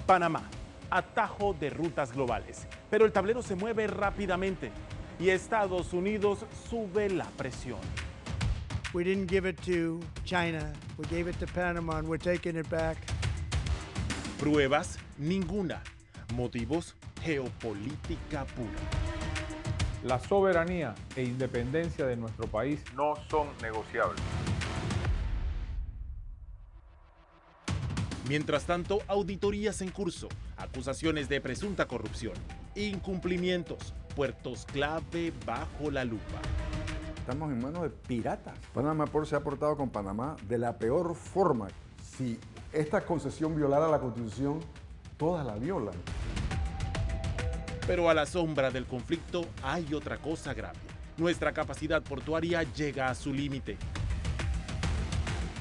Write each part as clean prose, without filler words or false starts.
Panamá, atajo de rutas globales. Pero el tablero se mueve rápidamente y Estados Unidos sube la presión. We didn't give it to China, we gave it to Panama and we're taking it back. Pruebas, ninguna. Motivos, geopolítica pura. La soberanía e independencia de nuestro país no son negociables. Mientras tanto, auditorías en curso, acusaciones de presunta corrupción, incumplimientos, puertos clave bajo la lupa. Estamos en manos de piratas. Panama Ports se ha portado con Panamá de la peor forma. Si esta concesión violara la Constitución, todas la violan. Pero a la sombra del conflicto hay otra cosa grave. Nuestra capacidad portuaria llega a su límite.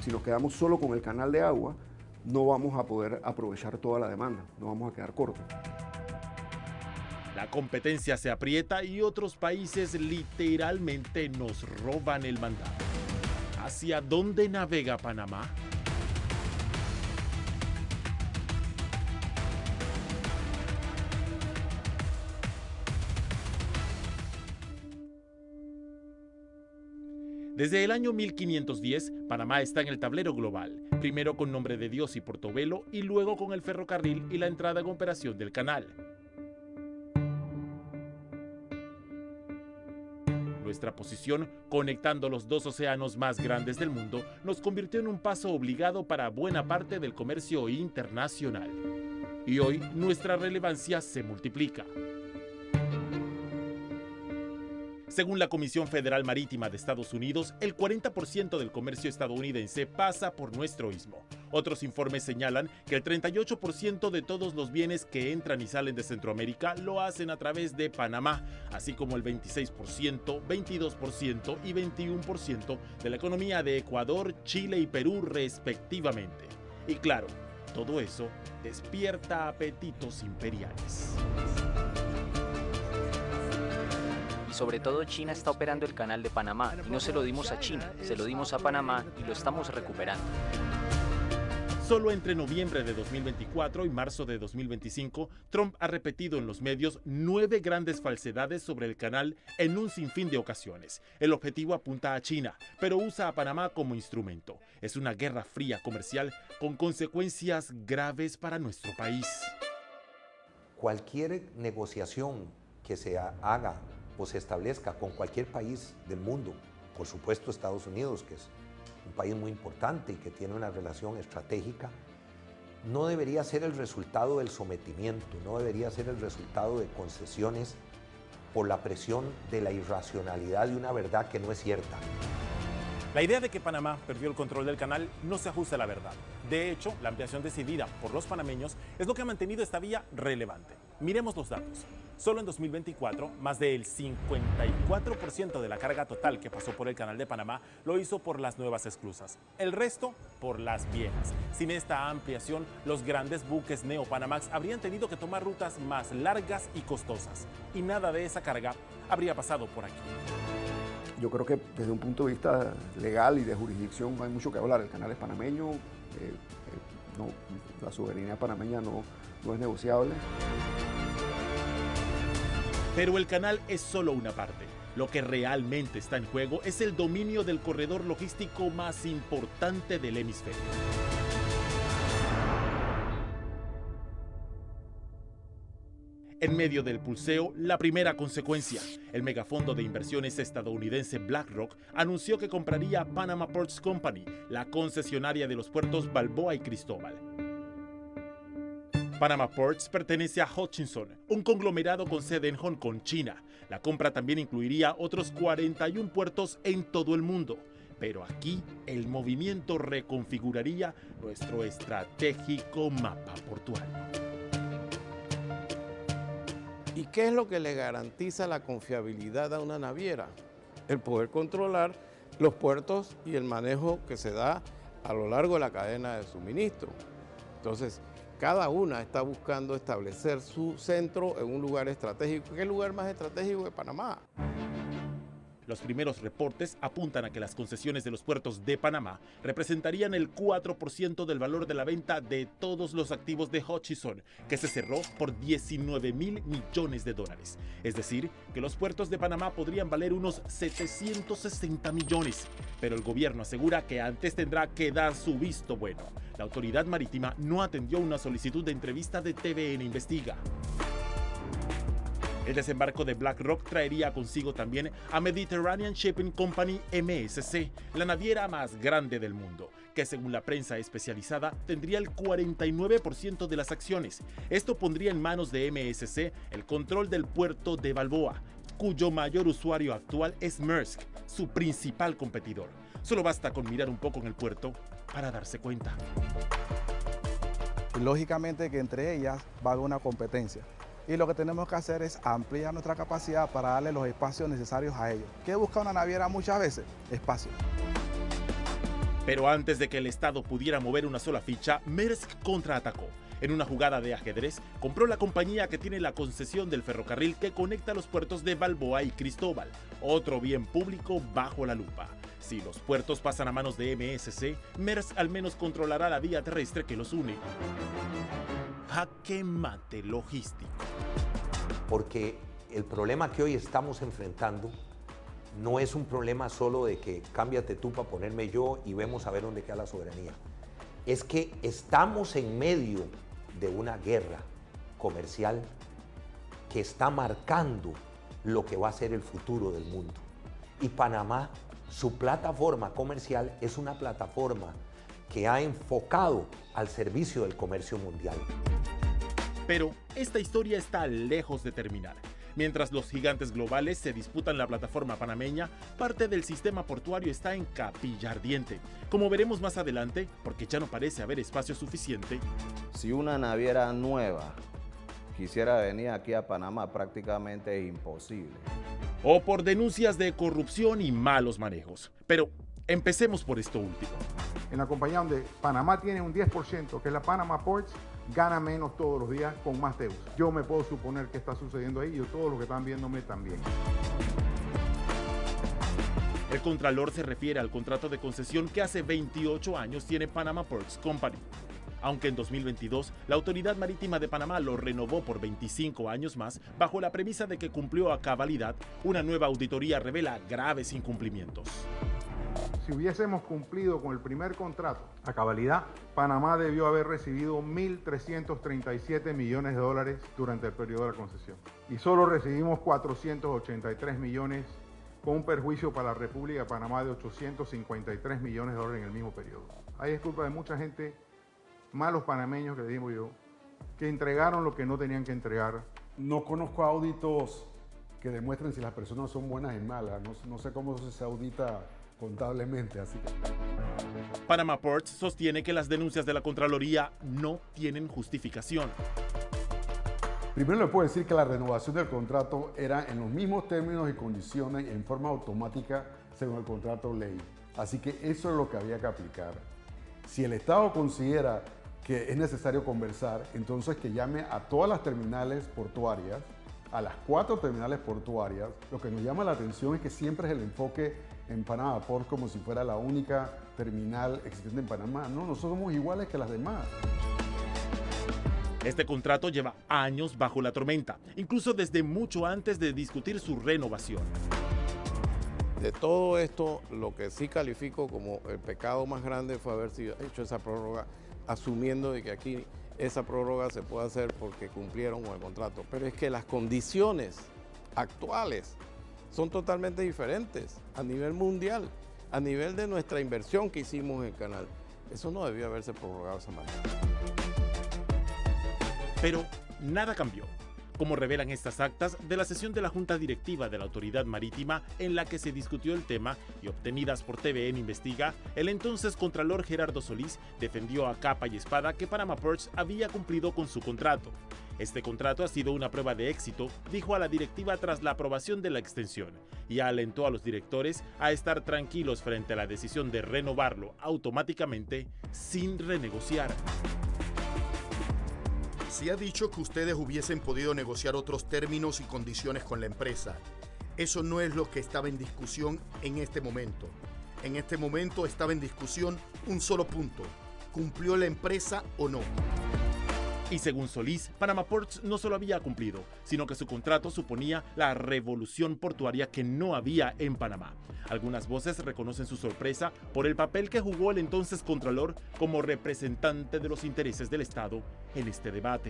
Si nos quedamos solo con el canal de agua, no vamos a poder aprovechar toda la demanda, no vamos a quedar cortos. La competencia se aprieta y otros países literalmente nos roban el mandato. ¿Hacia dónde navega Panamá? Desde el año 1510, Panamá está en el tablero global, primero con Nombre de Dios y Portobelo y luego con el ferrocarril y la entrada en operación del canal. Nuestra posición, conectando los dos océanos más grandes del mundo, nos convirtió en un paso obligado para buena parte del comercio internacional. Y hoy nuestra relevancia se multiplica. Según la Comisión Federal Marítima de Estados Unidos, el 40% del comercio estadounidense pasa por nuestro istmo. Otros informes señalan que el 38% de todos los bienes que entran y salen de Centroamérica lo hacen a través de Panamá, así como el 26%, 22% y 21% de la economía de Ecuador, Chile y Perú respectivamente. Y claro, todo eso despierta apetitos imperiales. Y sobre todo China está operando el canal de Panamá y no se lo dimos a China, se lo dimos a Panamá y lo estamos recuperando. Solo entre noviembre de 2024 y marzo de 2025, Trump ha repetido en los medios 9 grandes falsedades sobre el canal en un sinfín de ocasiones. El objetivo apunta a China, pero usa a Panamá como instrumento. Es una guerra fría comercial con consecuencias graves para nuestro país. Cualquier negociación que se haga o se establezca con cualquier país del mundo, por supuesto Estados Unidos, que es un país muy importante y que tiene una relación estratégica, no debería ser el resultado del sometimiento, no debería ser el resultado de concesiones por la presión de la irracionalidad de una verdad que no es cierta. La idea de que Panamá perdió el control del canal no se ajusta a la verdad. De hecho, la ampliación decidida por los panameños es lo que ha mantenido esta vía relevante. Miremos los datos. Solo en 2024, más del 54% de la carga total que pasó por el canal de Panamá lo hizo por las nuevas esclusas. El resto, por las viejas. Sin esta ampliación, los grandes buques Neo-Panamax habrían tenido que tomar rutas más largas y costosas. Y nada de esa carga habría pasado por aquí. Yo creo que desde un punto de vista legal y de jurisdicción no hay mucho que hablar. El canal es panameño, la soberanía panameña no es negociable. Pero el canal es solo una parte. Lo que realmente está en juego es el dominio del corredor logístico más importante del hemisferio. En medio del pulseo, la primera consecuencia. El megafondo de inversiones estadounidense BlackRock anunció que compraría Panama Ports Company, la concesionaria de los puertos Balboa y Cristóbal. Panama Ports pertenece a Hutchison, un conglomerado con sede en Hong Kong, China. La compra también incluiría otros 41 puertos en todo el mundo. Pero aquí el movimiento reconfiguraría nuestro estratégico mapa portuario. ¿Y qué es lo que le garantiza la confiabilidad a una naviera? El poder controlar los puertos y el manejo que se da a lo largo de la cadena de suministro. Entonces, cada una está buscando establecer su centro en un lugar estratégico. ¿Qué es el lugar más estratégico de Panamá? Los primeros reportes apuntan a que las concesiones de los puertos de Panamá representarían el 4% del valor de la venta de todos los activos de Hutchison, que se cerró por $19.000 millones. Es decir, que los puertos de Panamá podrían valer unos 760 millones. Pero el gobierno asegura que antes tendrá que dar su visto bueno. La autoridad marítima no atendió una solicitud de entrevista de TVN Investiga. El desembarco de BlackRock traería consigo también a Mediterranean Shipping Company MSC, la naviera más grande del mundo, que según la prensa especializada tendría el 49% de las acciones. Esto pondría en manos de MSC el control del puerto de Balboa, cuyo mayor usuario actual es Maersk, su principal competidor. Solo basta con mirar un poco en el puerto para darse cuenta. Lógicamente que entre ellas va a haber una competencia. Y lo que tenemos que hacer es ampliar nuestra capacidad para darle los espacios necesarios a ellos. ¿Qué busca una naviera muchas veces? Espacio. Pero antes de que el Estado pudiera mover una sola ficha, Maersk contraatacó. En una jugada de ajedrez, compró la compañía que tiene la concesión del ferrocarril que conecta los puertos de Balboa y Cristóbal, otro bien público bajo la lupa. Si los puertos pasan a manos de MSC, Maersk al menos controlará la vía terrestre que los une. Jaque mate logístico. Porque el problema que hoy estamos enfrentando no es un problema solo de que cámbiate tú para ponerme yo y vemos a ver dónde queda la soberanía. Es que estamos en medio de una guerra comercial que está marcando lo que va a ser el futuro del mundo. Y Panamá, su plataforma comercial es una plataforma que ha enfocado al servicio del comercio mundial. Pero esta historia está lejos de terminar. Mientras los gigantes globales se disputan la plataforma panameña, parte del sistema portuario está en capilla ardiente. Como veremos más adelante, porque ya no parece haber espacio suficiente. Si una naviera nueva quisiera venir aquí a Panamá, prácticamente es imposible. O por denuncias de corrupción y malos manejos. Pero empecemos por esto último. En la compañía donde Panamá tiene un 10%, que es la Panama Ports, gana menos todos los días con más deuda. Yo me puedo suponer qué está sucediendo ahí y todos los que están viéndome también. El contralor se refiere al contrato de concesión que hace 28 años tiene Panama Ports Company. Aunque en 2022 la Autoridad Marítima de Panamá lo renovó por 25 años más, bajo la premisa de que cumplió a cabalidad, una nueva auditoría revela graves incumplimientos. Si hubiésemos cumplido con el primer contrato a cabalidad, Panamá debió haber recibido $1.337 millones durante el periodo de la concesión. Y solo recibimos 483 millones, con un perjuicio para la República de Panamá de 853 millones de dólares en el mismo periodo. Ahí es culpa de mucha gente, malos panameños que digo yo, que entregaron lo que no tenían que entregar. No conozco auditos que demuestren si las personas son buenas y malas. No sé cómo se audita contablemente, así que... Panama Ports sostiene que las denuncias de la Contraloría no tienen justificación. Primero le puedo decir que la renovación del contrato era en los mismos términos y condiciones en forma automática según el contrato ley. Así que eso es lo que había que aplicar. Si el Estado considera que es necesario conversar, entonces que llame a todas las terminales portuarias, a las 4 terminales portuarias. Lo que nos llama la atención es que siempre es el enfoque en Panama Ports como si fuera la única terminal existente en Panamá. No, nosotros somos iguales que las demás. Este contrato lleva años bajo la tormenta, incluso desde mucho antes de discutir su renovación. De todo esto, lo que sí califico como el pecado más grande fue haber hecho esa prórroga, asumiendo de que aquí esa prórroga se puede hacer porque cumplieron con el contrato. Pero es que las condiciones actuales son totalmente diferentes a nivel mundial, a nivel de nuestra inversión que hicimos en el canal. Eso no debió haberse prorrogado de esa manera. Pero nada cambió, como revelan estas actas de la sesión de la Junta Directiva de la Autoridad Marítima en la que se discutió el tema y obtenidas por TVN Investiga, el entonces Contralor Gerardo Solís defendió a capa y espada que Panama Ports había cumplido con su contrato. Este contrato ha sido una prueba de éxito, dijo a la directiva tras la aprobación de la extensión, y alentó a los directores a estar tranquilos frente a la decisión de renovarlo automáticamente sin renegociar. Se ha dicho que ustedes hubiesen podido negociar otros términos y condiciones con la empresa. Eso no es lo que estaba en discusión en este momento. En este momento estaba en discusión un solo punto: ¿cumplió la empresa o no? Y según Solís, Panama Ports no solo había cumplido, sino que su contrato suponía la revolución portuaria que no había en Panamá. Algunas voces reconocen su sorpresa por el papel que jugó el entonces Contralor como representante de los intereses del Estado en este debate.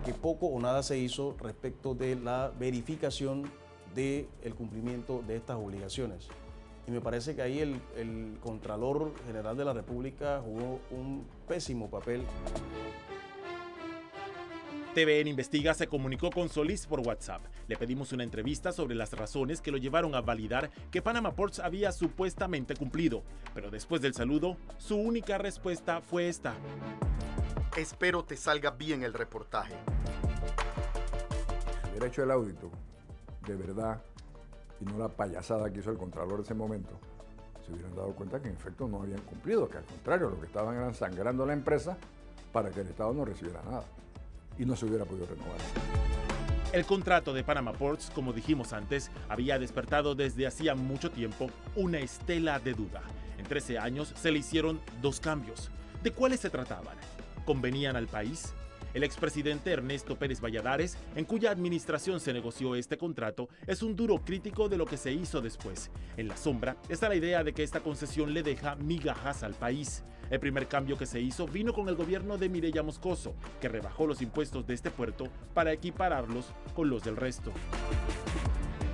Que poco o nada se hizo respecto de la verificación del cumplimiento de estas obligaciones. Y me parece que ahí el Contralor General de la República jugó un pésimo papel. TVN Investiga se comunicó con Solís por WhatsApp. Le pedimos una entrevista sobre las razones que lo llevaron a validar que Panama Ports había supuestamente cumplido. Pero después del saludo, su única respuesta fue esta: espero te salga bien el reportaje. Si hubiera hecho el audito, de verdad, y no la payasada que hizo el Contralor en ese momento, se hubieran dado cuenta que en efecto no habían cumplido, que al contrario, lo que estaban era sangrando la empresa para que el Estado no recibiera nada y no se hubiera podido renovar. El contrato de Panama Ports, como dijimos antes, había despertado desde hacía mucho tiempo una estela de duda. En 13 años se le hicieron 2 cambios. ¿De cuáles se trataban? ¿Convenían al país? El expresidente Ernesto Pérez Valladares, en cuya administración se negoció este contrato, es un duro crítico de lo que se hizo después. En la sombra está la idea de que esta concesión le deja migajas al país. El primer cambio que se hizo vino con el gobierno de Mireya Moscoso, que rebajó los impuestos de este puerto para equipararlos con los del resto.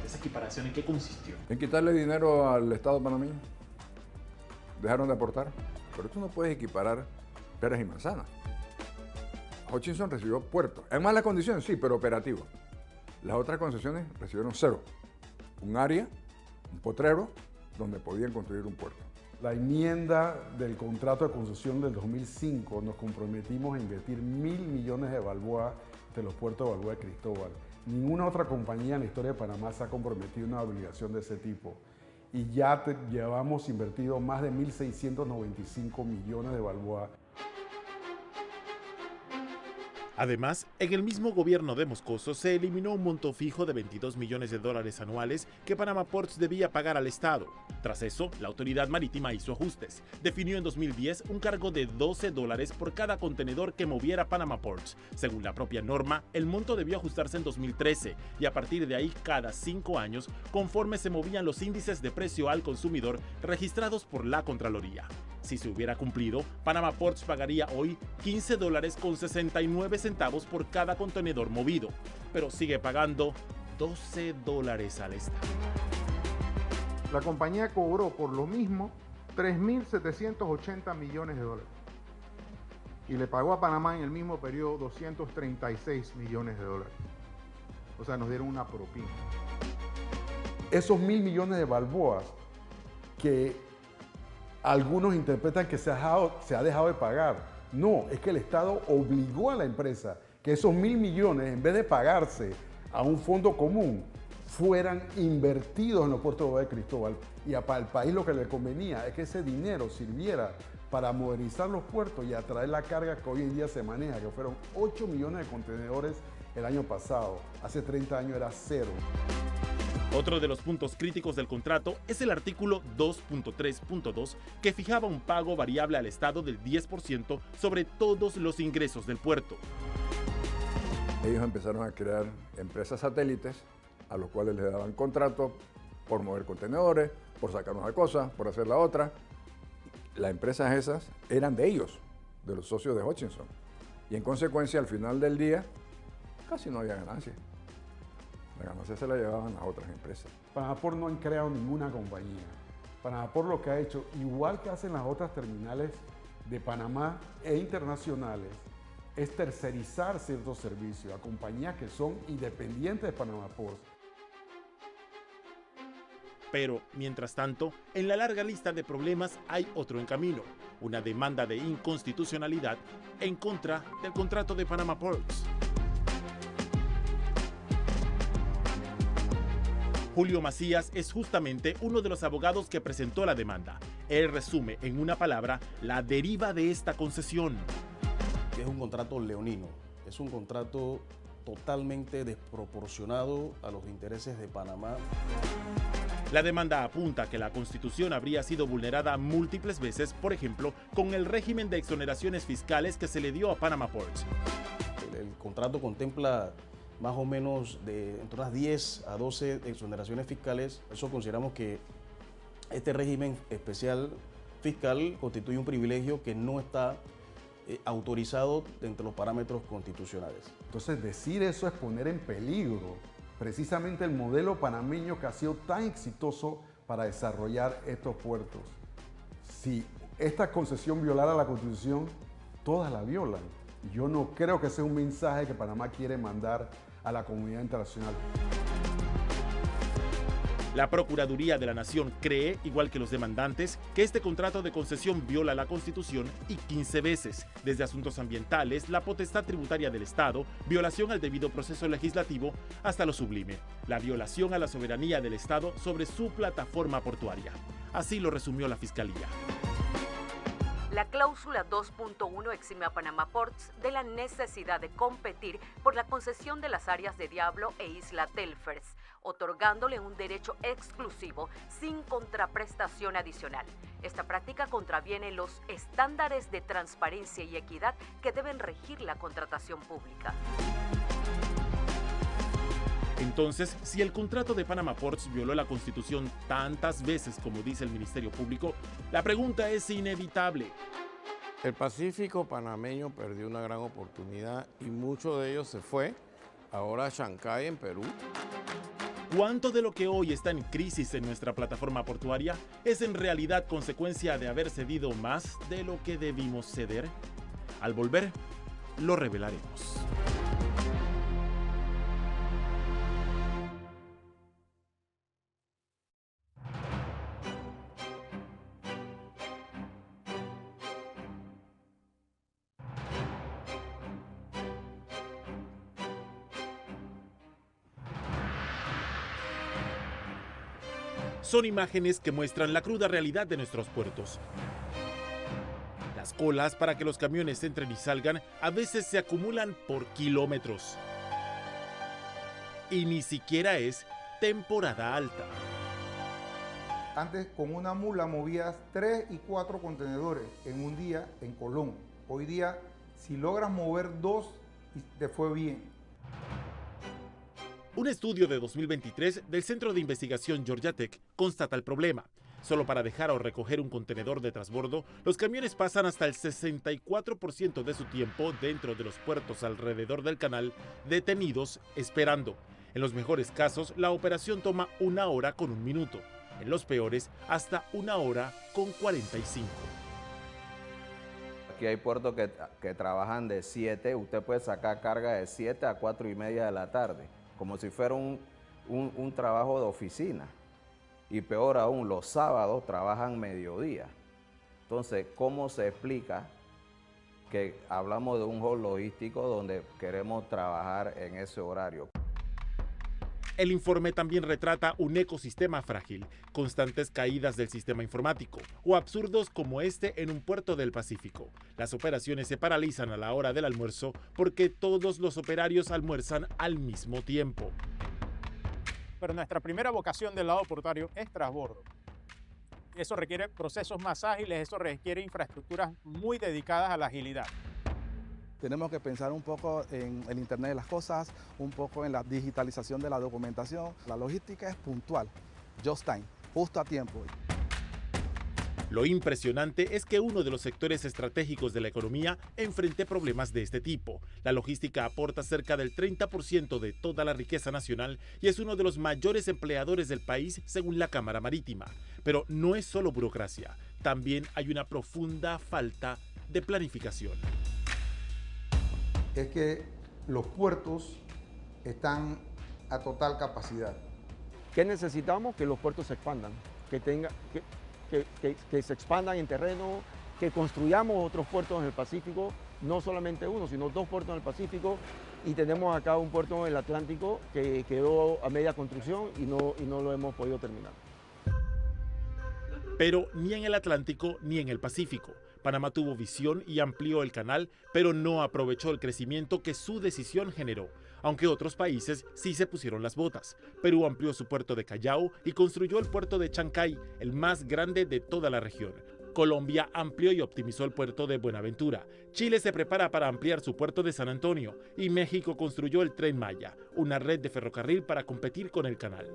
¿Esa equiparación en qué consistió? En quitarle dinero al Estado panameño. Dejaron de aportar. Pero tú no puedes equiparar peras y manzanas. Hutchison recibió puerto. En malas condiciones, sí, pero operativo. Las otras concesiones recibieron 0. Un área, un potrero, donde podían construir un puerto. La enmienda del contrato de concesión del 2005 nos comprometimos a invertir 1.000 millones de balboas de los puertos de Balboa y Cristóbal. Ninguna otra compañía en la historia de Panamá se ha comprometido a una obligación de ese tipo. Y ya llevamos invertido más de 1.695 millones de balboas. Además, en el mismo gobierno de Moscoso se eliminó un monto fijo de $22 millones anuales que Panama Ports debía pagar al Estado. Tras eso, la autoridad marítima hizo ajustes. Definió en 2010 un cargo de $12 por cada contenedor que moviera Panama Ports. Según la propia norma, el monto debió ajustarse en 2013 y a partir de ahí cada 5 años, conforme se movían los índices de precio al consumidor registrados por la Contraloría. Si se hubiera cumplido, Panama Ports pagaría hoy $15.69 por cada contenedor movido, pero sigue pagando $12 al Estado. La compañía cobró por lo mismo 3.780 millones de dólares y le pagó a Panamá en el mismo periodo 236 millones de dólares. O sea, nos dieron una propina. Esos 1.000 millones de balboas que algunos interpretan que se ha dejado de pagar. No, es que el Estado obligó a la empresa que esos 1.000 millones, en vez de pagarse a un fondo común, fueran invertidos en los puertos de Balboa y Cristóbal. Y al país lo que le convenía es que ese dinero sirviera para modernizar los puertos y atraer la carga que hoy en día se maneja, que fueron 8 millones de contenedores el año pasado. Hace 30 años era 0. Otro de los puntos críticos del contrato es el artículo 2.3.2, que fijaba un pago variable al Estado del 10% sobre todos los ingresos del puerto. Ellos empezaron a crear empresas satélites a los cuales les daban contratos por mover contenedores, por sacar una cosa, por hacer la otra. Las empresas esas eran de ellos, de los socios de Hutchison. Y en consecuencia, al final del día, casi no había ganancia. La ganancia se la llevaban a otras empresas. Panama Ports no han creado ninguna compañía. Panama Ports lo que ha hecho, igual que hacen las otras terminales de Panamá e internacionales, es tercerizar ciertos servicios a compañías que son independientes de Panama Ports. Pero, mientras tanto, en la larga lista de problemas hay otro en camino: una demanda de inconstitucionalidad en contra del contrato de Panama Ports. Julio Macías es justamente uno de los abogados que presentó la demanda. Él resume en una palabra la deriva de esta concesión. Es un contrato leonino, es un contrato totalmente desproporcionado a los intereses de Panamá. La demanda apunta que la Constitución habría sido vulnerada múltiples veces, por ejemplo, con el régimen de exoneraciones fiscales que se le dio a Panama Ports. El contrato contempla más o menos de entre unas 10 a 12 exoneraciones fiscales. Eso consideramos que este régimen especial fiscal constituye un privilegio que no está autorizado dentro de los parámetros constitucionales. Entonces, decir eso es poner en peligro precisamente el modelo panameño que ha sido tan exitoso para desarrollar estos puertos. Si esta concesión violara la Constitución, todas la violan. Yo no creo que sea un mensaje que Panamá quiere mandar a la comunidad internacional. La Procuraduría de la Nación cree, igual que los demandantes, que este contrato de concesión viola la Constitución y 15 veces, desde asuntos ambientales, la potestad tributaria del Estado, violación al debido proceso legislativo, hasta lo sublime, la violación a la soberanía del Estado sobre su plataforma portuaria. Así lo resumió la Fiscalía. La cláusula 2.1 exime a Panama Ports de la necesidad de competir por la concesión de las áreas de Diablo e Isla Telfers, otorgándole un derecho exclusivo sin contraprestación adicional. Esta práctica contraviene los estándares de transparencia y equidad que deben regir la contratación pública. Entonces, si el contrato de Panama Ports violó la Constitución tantas veces como dice el Ministerio Público, la pregunta es inevitable. El Pacífico panameño perdió una gran oportunidad y mucho de ellos se fue ahora a Chancay, en Perú. ¿Cuánto de lo que hoy está en crisis en nuestra plataforma portuaria es en realidad consecuencia de haber cedido más de lo que debimos ceder? Al volver, lo revelaremos. Son imágenes que muestran la cruda realidad de nuestros puertos. Las colas para que los camiones entren y salgan a veces se acumulan por kilómetros. Y ni siquiera es temporada alta. Antes con una mula movías 3 y 4 contenedores en un día en Colón. Hoy día, si logras mover 2, te fue bien. Un estudio de 2023 del Centro de Investigación Georgia Tech constata el problema. Solo para dejar o recoger un contenedor de transbordo, los camiones pasan hasta el 64% de su tiempo dentro de los puertos alrededor del canal, detenidos, esperando. En los mejores casos, la operación toma 1 hora con 1 minuto. En los peores, hasta 1 hora con 45. Aquí hay puertos que trabajan de 7, usted puede sacar carga de 7 a 4:30 de la tarde. Como si fuera un trabajo de oficina. Y peor aún, los sábados trabajan mediodía. Entonces, ¿cómo se explica que hablamos de un hall logístico donde queremos trabajar en ese horario? El informe también retrata un ecosistema frágil, constantes caídas del sistema informático o absurdos como este en un puerto del Pacífico. Las operaciones se paralizan a la hora del almuerzo porque todos los operarios almuerzan al mismo tiempo. Pero nuestra primera vocación del lado portuario es transbordo. Eso requiere procesos más ágiles, eso requiere infraestructuras muy dedicadas a la agilidad. Tenemos que pensar un poco en el Internet de las cosas, un poco en la digitalización de la documentación. La logística es puntual, just time, justo a tiempo. Lo impresionante es que uno de los sectores estratégicos de la economía enfrente problemas de este tipo. La logística aporta cerca del 30% de toda la riqueza nacional y es uno de los mayores empleadores del país según la Cámara Marítima. Pero no es solo burocracia, también hay una profunda falta de planificación. Es que los puertos están a total capacidad. ¿Qué necesitamos? Que los puertos se expandan, que se expandan en terreno, que construyamos otros puertos en el Pacífico, no solamente uno, sino 2 puertos en el Pacífico, y tenemos acá un puerto en el Atlántico que quedó a media construcción y no lo hemos podido terminar. Pero ni en el Atlántico ni en el Pacífico. Panamá tuvo visión y amplió el canal, pero no aprovechó el crecimiento que su decisión generó. aunque otros países sí se pusieron las botas. Perú amplió su puerto de Callao y construyó el puerto de Chancay, el más grande de toda la región. Colombia amplió y optimizó el puerto de Buenaventura. Chile se prepara para ampliar su puerto de San Antonio y México construyó el Tren Maya, una red de ferrocarril para competir con el canal.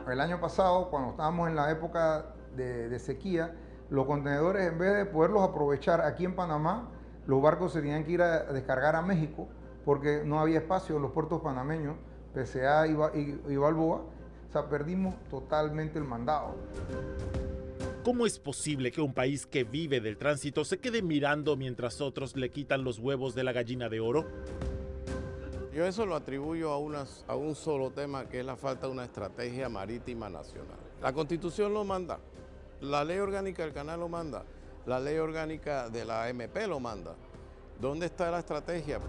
El año pasado, cuando estábamos en la época de sequía, los contenedores, en vez de poderlos aprovechar aquí en Panamá, los barcos se tenían que ir a descargar a México porque no había espacio en los puertos panameños, PCA y Balboa. O sea, perdimos totalmente el mandado. ¿Cómo es posible que un país que vive del tránsito se quede mirando mientras otros le quitan los huevos de la gallina de oro? Yo eso lo atribuyo a un solo tema, que es la falta de una estrategia marítima nacional. La Constitución lo manda, la ley orgánica del canal lo manda, la ley orgánica de la AMP lo manda. ¿Dónde está la estrategia?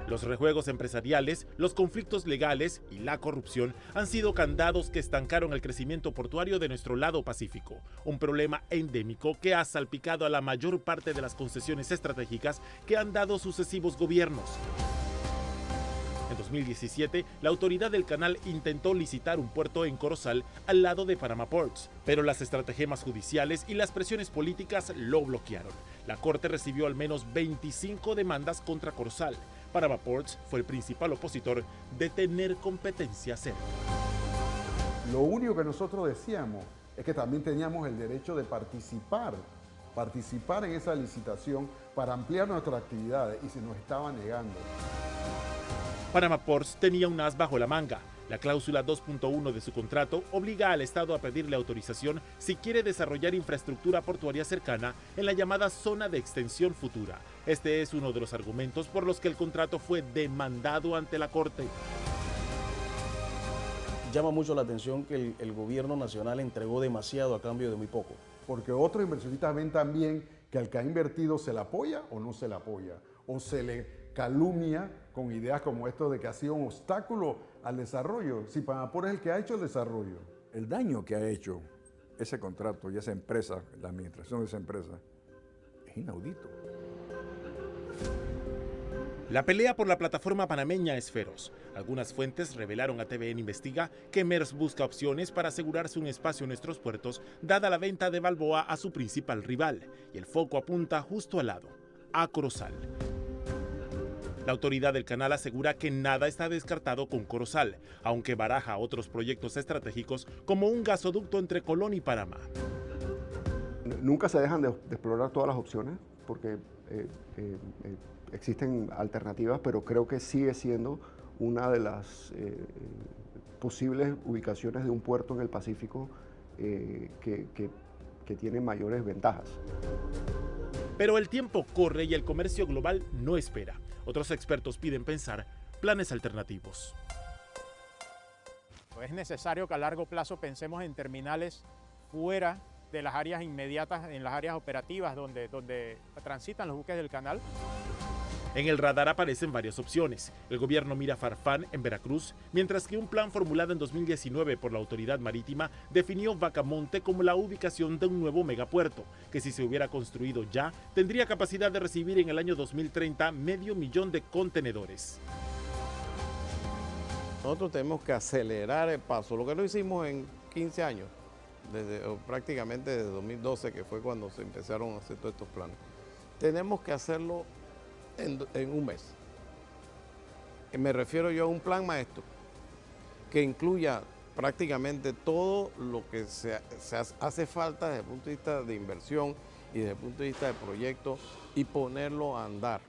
Los rejuegos empresariales, los conflictos legales y la corrupción han sido candados que estancaron el crecimiento portuario de nuestro lado pacífico, un problema endémico que ha salpicado a la mayor parte de las concesiones estratégicas que han dado sucesivos gobiernos. En 2017, la autoridad del canal intentó licitar un puerto en Corozal al lado de Panama Ports, pero las estratagemas judiciales y las presiones políticas lo bloquearon. La Corte recibió al menos 25 demandas contra Corozal. Panama Ports fue el principal opositor de tener competencia cero. Lo único que nosotros decíamos es que también teníamos el derecho de participar en esa licitación para ampliar nuestras actividades y se nos estaba negando. Panama Ports tenía un as bajo la manga. La cláusula 2.1 de su contrato obliga al Estado a pedirle autorización si quiere desarrollar infraestructura portuaria cercana en la llamada zona de extensión futura. Este es uno de los argumentos por los que el contrato fue demandado ante la Corte. Llama mucho la atención que el gobierno nacional entregó demasiado a cambio de muy poco. Porque otros inversionistas ven también que al que ha invertido se le apoya o no se le apoya, o se le calumnia con ideas como esto de que ha sido un obstáculo al desarrollo, si Panama Ports es el que ha hecho el desarrollo. El daño que ha hecho ese contrato y esa empresa, la administración de esa empresa, es inaudito. La pelea por la plataforma panameña es feroz. Algunas fuentes revelaron a TVN Investiga que Maersk busca opciones para asegurarse un espacio en nuestros puertos, dada la venta de Balboa a su principal rival, y el foco apunta justo al lado, a Corozal. La autoridad del canal asegura que nada está descartado con Corozal, aunque baraja otros proyectos estratégicos como un gasoducto entre Colón y Panamá. Nunca se dejan de explorar todas las opciones porque existen alternativas, pero creo que sigue siendo una de las posibles ubicaciones de un puerto en el Pacífico que tiene mayores ventajas. Pero el tiempo corre y el comercio global no espera. Otros expertos piden pensar planes alternativos. Es necesario que a largo plazo pensemos en terminales fuera de las áreas inmediatas, en las áreas operativas donde transitan los buques del canal. En el radar aparecen varias opciones. El gobierno mira Farfán en Veracruz, mientras que un plan formulado en 2019 por la autoridad marítima definió Bacamonte como la ubicación de un nuevo megapuerto, que si se hubiera construido ya, tendría capacidad de recibir en el año 2030 500,000 de contenedores. Nosotros tenemos que acelerar el paso, lo que no hicimos en 15 años, prácticamente desde 2012, que fue cuando se empezaron a hacer todos estos planes. Tenemos que hacerlo en un mes. Me refiero yo a un plan maestro que incluya prácticamente todo lo que se hace falta desde el punto de vista de inversión y desde el punto de vista de proyecto y ponerlo a andar.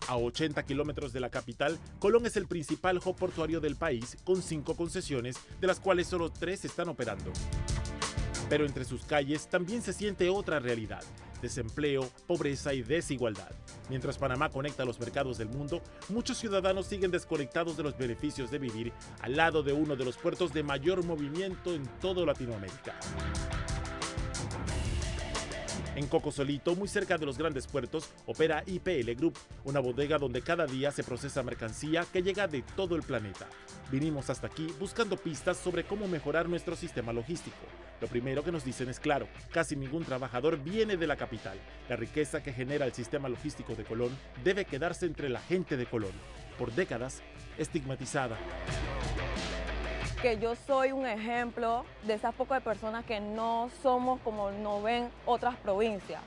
A 80 kilómetros de la capital, Colón es el principal hub portuario del país, con 5 concesiones, de las cuales solo 3 están operando. Pero entre sus calles también se siente otra realidad: desempleo, pobreza y desigualdad. Mientras Panamá conecta los mercados del mundo, muchos ciudadanos siguen desconectados de los beneficios de vivir al lado de uno de los puertos de mayor movimiento en toda Latinoamérica. En Cocosolito, muy cerca de los grandes puertos, opera IPL Group, una bodega donde cada día se procesa mercancía que llega de todo el planeta. Vinimos hasta aquí buscando pistas sobre cómo mejorar nuestro sistema logístico. Lo primero que nos dicen es claro, casi ningún trabajador viene de la capital. La riqueza que genera el sistema logístico de Colón debe quedarse entre la gente de Colón, por décadas estigmatizada. Que yo soy un ejemplo de esas pocas personas que no somos como nos ven otras provincias.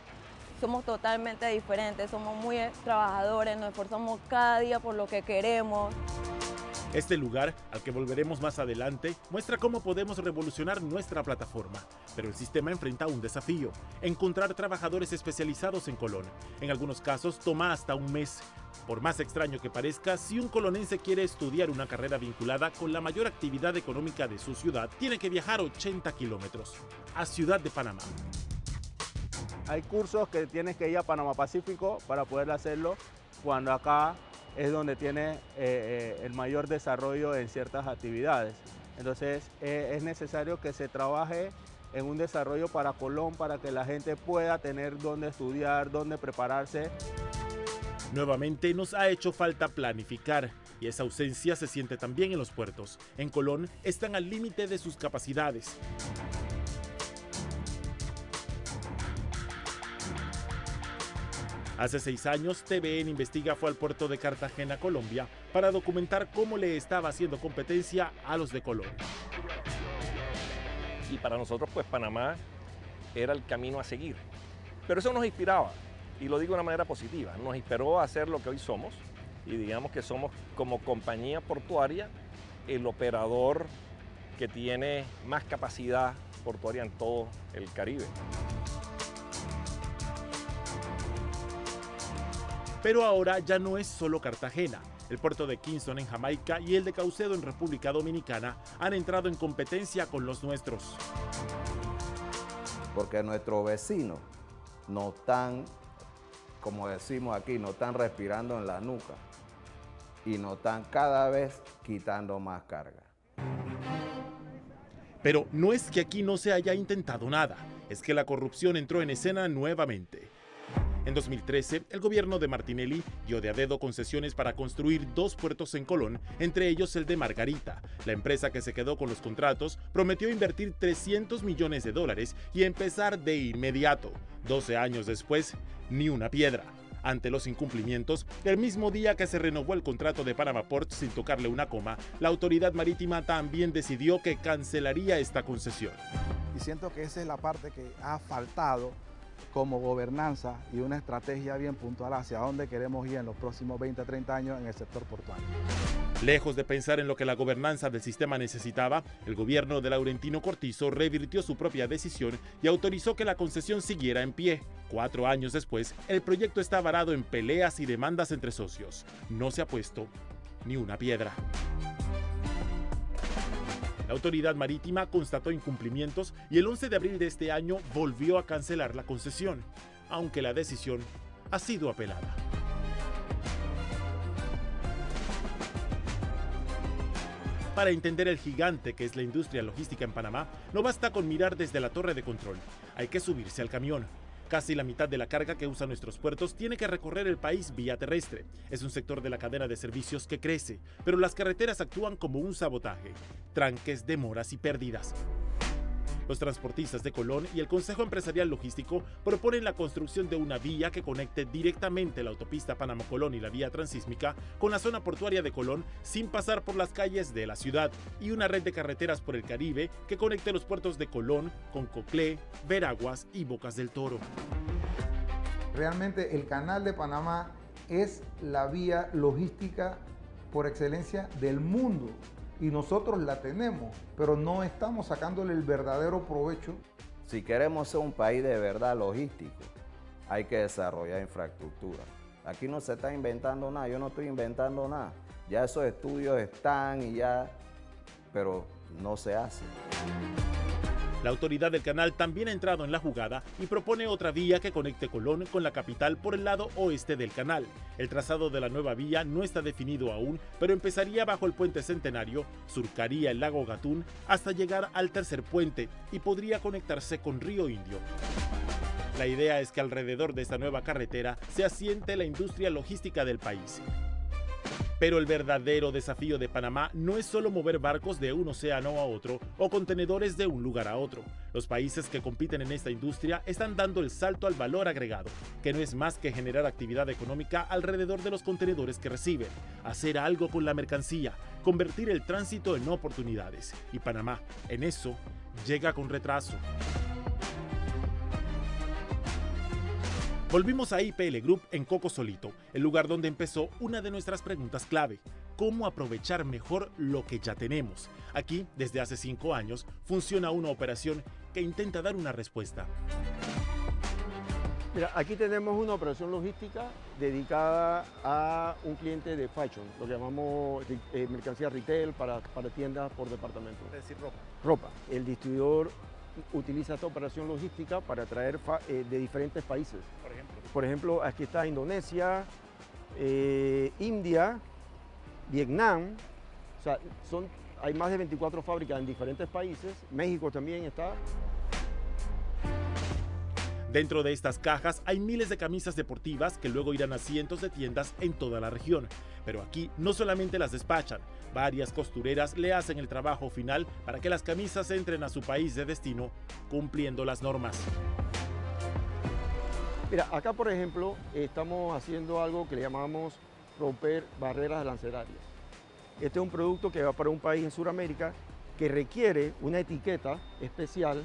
Somos totalmente diferentes, somos muy trabajadores, nos esforzamos cada día por lo que queremos. Este lugar, al que volveremos más adelante, muestra cómo podemos revolucionar nuestra plataforma. Pero el sistema enfrenta un desafío: encontrar trabajadores especializados en Colón. En algunos casos toma hasta un mes. Por más extraño que parezca, si un colonense quiere estudiar una carrera vinculada con la mayor actividad económica de su ciudad, tiene que viajar 80 kilómetros, a Ciudad de Panamá. Hay cursos que tienes que ir a Panamá Pacífico para poder hacerlo, cuando acá es donde tiene el mayor desarrollo en ciertas actividades. Entonces es necesario que se trabaje en un desarrollo para Colón, para que la gente pueda tener dónde estudiar, dónde prepararse. Nuevamente nos ha hecho falta planificar, y esa ausencia se siente también en los puertos. En Colón están al límite de sus capacidades. Hace 6 años, TVN Investiga fue al puerto de Cartagena, Colombia, para documentar cómo le estaba haciendo competencia a los de Colón. Y para nosotros, pues Panamá era el camino a seguir. Pero eso nos inspiraba, y lo digo de una manera positiva, nos inspiró a hacer lo que hoy somos, y digamos que somos, como compañía portuaria, el operador que tiene más capacidad portuaria en todo el Caribe. Pero ahora ya no es solo Cartagena. El puerto de Kingston en Jamaica y el de Caucedo en República Dominicana han entrado en competencia con los nuestros. Porque nuestros vecinos no están, como decimos aquí, no están respirando en la nuca y no están cada vez quitando más carga. Pero no es que aquí no se haya intentado nada, es que la corrupción entró en escena nuevamente. En 2013, el gobierno de Martinelli dio de a dedo concesiones para construir 2 puertos en Colón, entre ellos el de Margarita. La empresa que se quedó con los contratos prometió invertir $300 millones y empezar de inmediato. 12 años después, ni una piedra. Ante los incumplimientos, el mismo día que se renovó el contrato de Panama Ports sin tocarle una coma, la autoridad marítima también decidió que cancelaría esta concesión. Y siento que esa es la parte que ha faltado como gobernanza y una estrategia bien puntual hacia dónde queremos ir en los próximos 20 a 30 años en el sector portuario. Lejos de pensar en lo que la gobernanza del sistema necesitaba, el gobierno de Laurentino Cortizo revirtió su propia decisión y autorizó que la concesión siguiera en pie. 4 años después, el proyecto está varado en peleas y demandas entre socios. No se ha puesto ni una piedra. La autoridad marítima constató incumplimientos y el 11 de abril de este año volvió a cancelar la concesión, aunque la decisión ha sido apelada. Para entender el gigante que es la industria logística en Panamá, no basta con mirar desde la torre de control, hay que subirse al camión. Casi la mitad de la carga que usan nuestros puertos tiene que recorrer el país vía terrestre. Es un sector de la cadena de servicios que crece, pero las carreteras actúan como un sabotaje. Tranques, demoras y pérdidas. Los transportistas de Colón y el Consejo Empresarial Logístico proponen la construcción de una vía que conecte directamente la autopista Panamá-Colón y la vía transísmica con la zona portuaria de Colón sin pasar por las calles de la ciudad, y una red de carreteras por el Caribe que conecte los puertos de Colón con Coclé, Veraguas y Bocas del Toro. Realmente el Canal de Panamá es la vía logística por excelencia del mundo. Y nosotros la tenemos, pero no estamos sacándole el verdadero provecho. Si queremos ser un país de verdad logístico, hay que desarrollar infraestructura. Aquí no se está inventando nada, yo no estoy inventando nada. Ya esos estudios están y ya, pero no se hace. La autoridad del canal también ha entrado en la jugada y propone otra vía que conecte Colón con la capital por el lado oeste del canal. El trazado de la nueva vía no está definido aún, pero empezaría bajo el puente Centenario, surcaría el lago Gatún hasta llegar al tercer puente y podría conectarse con Río Indio. La idea es que alrededor de esta nueva carretera se asiente la industria logística del país. Pero el verdadero desafío de Panamá no es solo mover barcos de un océano a otro o contenedores de un lugar a otro. Los países que compiten en esta industria están dando el salto al valor agregado, que no es más que generar actividad económica alrededor de los contenedores que reciben, hacer algo con la mercancía, convertir el tránsito en oportunidades. Y Panamá, en eso, llega con retraso. Volvimos a IPL Group en Coco Solito, el lugar donde empezó una de nuestras preguntas clave: ¿cómo aprovechar mejor lo que ya tenemos? Aquí, desde hace 5 años, funciona una operación que intenta dar una respuesta. Mira, aquí tenemos una operación logística dedicada a un cliente de fashion, lo que llamamos mercancía retail para tiendas por departamento. Es decir, ropa. Ropa. El distribuidor utiliza esta operación logística para traer de diferentes países. Por ejemplo, aquí está Indonesia, India, Vietnam. O sea, hay más de 24 fábricas en diferentes países. México también está. Dentro de estas cajas hay miles de camisas deportivas que luego irán a cientos de tiendas en toda la región. Pero aquí no solamente las despachan, varias costureras le hacen el trabajo final para que las camisas entren a su país de destino cumpliendo las normas. Mira, acá por ejemplo estamos haciendo algo que le llamamos romper barreras arancelarias. Este es un producto que va para un país en Sudamérica que requiere una etiqueta especial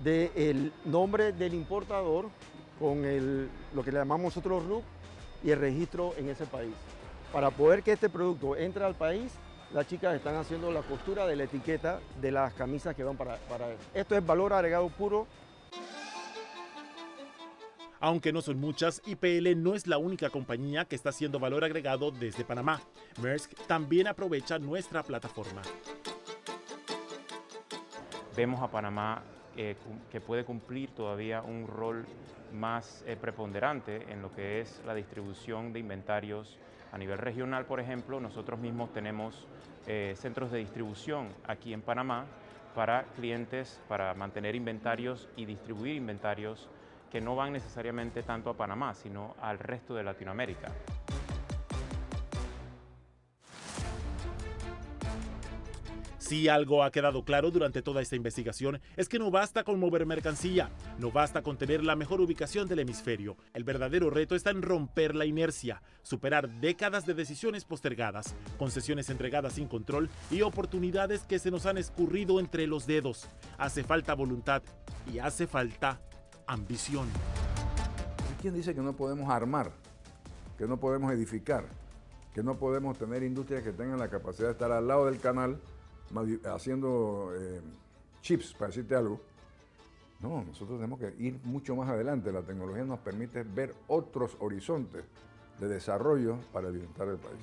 del nombre del importador con lo que le llamamos nosotros RUC y el registro en ese país. Para poder que este producto entre al país, las chicas están haciendo la costura de la etiqueta de las camisas que van para él. Esto es valor agregado puro. Aunque no son muchas, IPL no es la única compañía que está haciendo valor agregado desde Panamá. Maersk también aprovecha nuestra plataforma. Vemos a Panamá que puede cumplir todavía un rol más preponderante en lo que es la distribución de inventarios a nivel regional. Por ejemplo, nosotros mismos tenemos centros de distribución aquí en Panamá para clientes, para mantener inventarios y distribuir inventarios que no van necesariamente tanto a Panamá, sino al resto de Latinoamérica. Si algo ha quedado claro durante toda esta investigación es que no basta con mover mercancía, no basta con tener la mejor ubicación del hemisferio. El verdadero reto está en romper la inercia, superar décadas de decisiones postergadas, concesiones entregadas sin control y oportunidades que se nos han escurrido entre los dedos. Hace falta voluntad y hace falta ambición. ¿Quién dice que no podemos armar, que no podemos edificar, que no podemos tener industrias que tengan la capacidad de estar al lado del canal haciendo chips, para decirte algo? No, nosotros tenemos que ir mucho más adelante. La tecnología nos permite ver otros horizontes de desarrollo para el bienestar del país.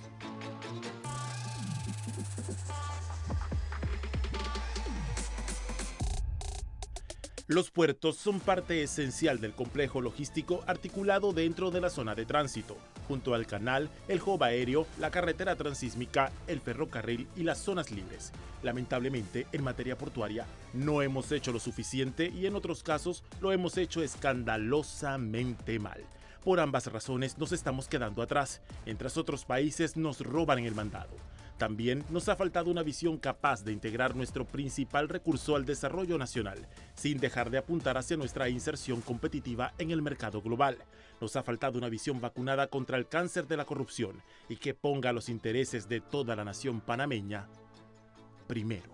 Los puertos son parte esencial del complejo logístico articulado dentro de la zona de tránsito, junto al canal, el hub aéreo, la carretera transísmica, el ferrocarril y las zonas libres. Lamentablemente, en materia portuaria, no hemos hecho lo suficiente y en otros casos lo hemos hecho escandalosamente mal. Por ambas razones nos estamos quedando atrás, mientras otros países nos roban en el mandado. También nos ha faltado una visión capaz de integrar nuestro principal recurso al desarrollo nacional, sin dejar de apuntar hacia nuestra inserción competitiva en el mercado global. Nos ha faltado una visión vacunada contra el cáncer de la corrupción y que ponga los intereses de toda la nación panameña primero.